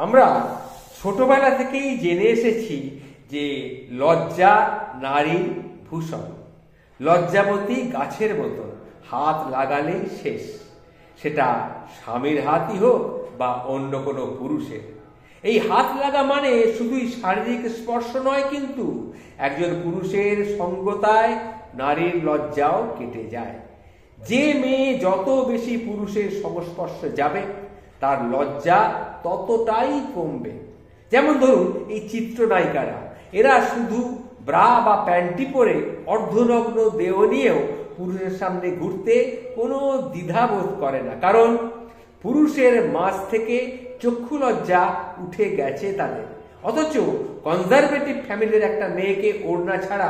আমরা ছোটবেলা থেকেই জেনে এসেছি যে লজ্জা নারীর ভূষণ। লজ্জাবতী গাছের মতো, হাত লাগালেই শেষ, সেটা স্বামীর হাতই হোক বা অন্য কোনো পুরুষের। এই হাত লাগা মানে শুধুই শারীরিক স্পর্শ নয়, কিন্তু একজন পুরুষের সঙ্গতায় নারীর লজ্জাও কেটে যায়। যে মেয়ে যত বেশি পুরুষের সংস্পর্শে যাবে তার লজ্জা ততটাই কমবে। যেমন ধরুন এই চিত্রনায়িকারা, এরা শুধু ব্রা বা প্যান্টি পরে অর্ধনগ্ন দেহ নিয়েও পুরুষের সামনে ঘুরতে কোনো দ্বিধাবোধ করে না, কারণ পুরুষের মাঝ থেকে চক্ষু লজ্জা উঠে গেছে তাদের। অথচ কনজারভেটিভ ফ্যামিলির একটা মেয়েকে ওড়না ছাড়া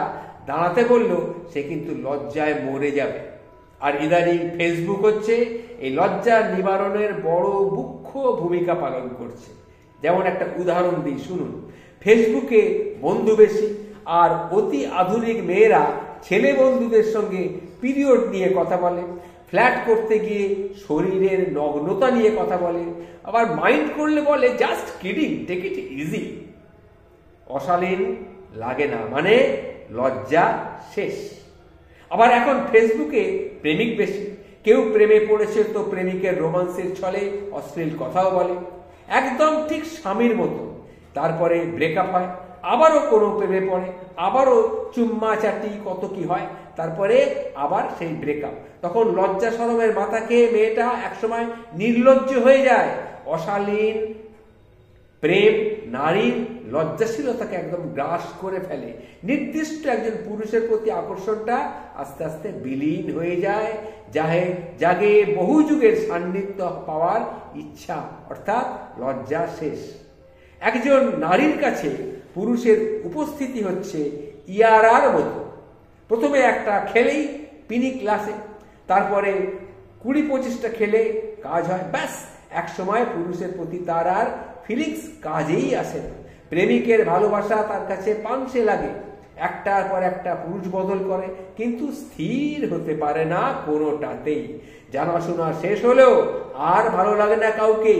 দাঁড়াতে বলল, সে কিন্তু লজ্জায় মরে যাবে। আর ইদানিং ফেসবুক হচ্ছে এই লজ্জা নিবারণের বড় মুখ্য ভূমিকা পালন করছে। যেমন একটা উদাহরণ দিই, শুনুন। ফেসবুকে বন্ধু বেশি আর অতি আধুনিক মেয়েরা ছেলে বন্ধুদের সঙ্গে পিরিয়ড নিয়ে কথা বলে, ফ্ল্যাট করতে গিয়ে শরীরের নগ্নতা নিয়ে কথা বলে, আবার মাইন্ড করলে বলে just kidding, take it easy. অশালীন লাগে না মানে লজ্জা শেষ। আবার এখন ফেসবুকে প্রেমিক বেশি, কেউ প্রেমে পড়েছে তো প্রেমিকের রোমান্সের ছলে অশ্লীল কথাও বলে, একদম ঠিক স্বামীর মতো। তারপরে ব্রেকআপ হয়, আবারও কোনো প্রেমে পড়ে, আবারও চুম্মা চাটি কত কি হয়, তারপরে আবার সেই ব্রেকআপ। তখন লজ্জা শরমের মাথা খেয়ে মেয়েটা একসময় নির্লজ্জ হয়ে যায়। অশালীন প্রেম নারীর লজ্জাশীলতাকে একদম গ্রাস করে ফেলে। নির্দিষ্ট একজন পুরুষের প্রতি আকর্ষণটা আস্তে আস্তে বিলীন হয়ে যায়, জাগে বহু যুগের সান্নিধ্য পাওয়ার ইচ্ছা, অর্থাৎ লজ্জা শেষ। একজন নারীর কাছে পুরুষের উপস্থিতি হচ্ছে ইয়ারার মতো। প্রথমে একটা খেলেই পিনি ক্লাসে, তারপরে 20-25টা খেলে কাজ হয়, ব্যাস এক সময় পুরুষের প্রতি তার আর ফিলিংস কাজেই আসে না। প্রেমিকের ভালোবাসা তার কাছে পাংশে লাগে, একটার পর একটা পুরুষ বদল করে, কিন্তু স্থির হতে পারে না কোনোটাতেই। জানাশোনা শেষ হলেও আর ভালো লাগে না কাউকে,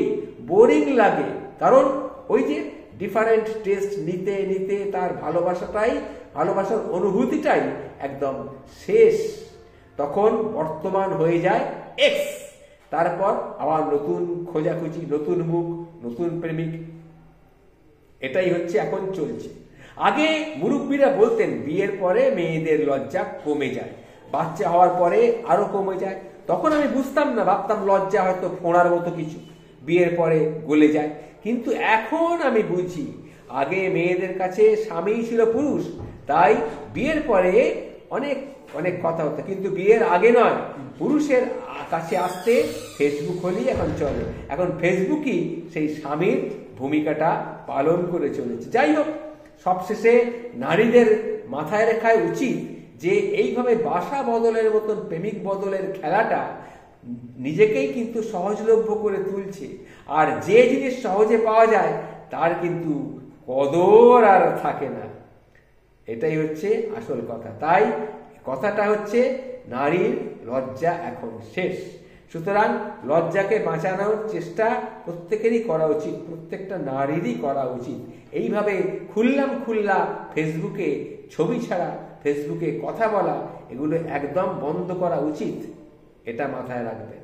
বোরিং লাগে, কারণ ওই যে ডিফারেন্ট টেস্ট নিতে নিতে তার ভালোবাসার অনুভূতিটাই একদম শেষ। তখন বর্তমান হয়ে যায় এক্স, তারপর আবার নতুন খোঁজাখুঁজি, নতুন মুখ, নতুন প্রেমিক। এটাই হচ্ছে এখন চলছে। আগে মুরব্বীরা বলতেন বিয়ের পরে মেয়েদের লজ্জা কমে যায়, বাচ্চা হওয়ার পরে আরো কমে যায়। তখন আমি বুঝতাম না, ভাবতাম লজ্জা হয়তো ফোঁড়ার মতো কিছু, বিয়ের পরে গলে যায়। কিন্তু এখন আমি বুঝি, আগে মেয়েদের কাছে স্বামী ছিল পুরুষ, তাই বিয়ের পরে অনেক অনেক কথা হতো, কিন্তু বিয়ের আগে নয়। পুরুষের কাছে আসতে ফেসবুক হলেই এখন চলে, এখন ফেসবুকই সেই স্বামীর ভূমিকাটা পালন করে চলেছে। যাই হোক, সবশেষে নারীদের মাথায় রাখাই উচিত যে এইভাবে বাসা বদলের মতন প্রেমিক বদলের খেলাটা নিজেকেই কিন্তু সহজলভ্য করে তুলছে। আর যে জিনিস সহজে পাওয়া যায় তার কিন্তু কদর আর থাকে না। এটাই হচ্ছে আসল কথা। তাই কথাটা হচ্ছে নারীর লজ্জা এখন শেষ। সুতরাং লজ্জাকে বাঁচানোর চেষ্টা প্রত্যেকেরই করা উচিত, প্রত্যেকটা নারীরই করা উচিত। এইভাবে খুল্লা ফেসবুকে ছবি ছাড়া, ফেসবুকে কথা বলা, এগুলো একদম বন্ধ করা উচিত। এটা মাথায় রাখবে।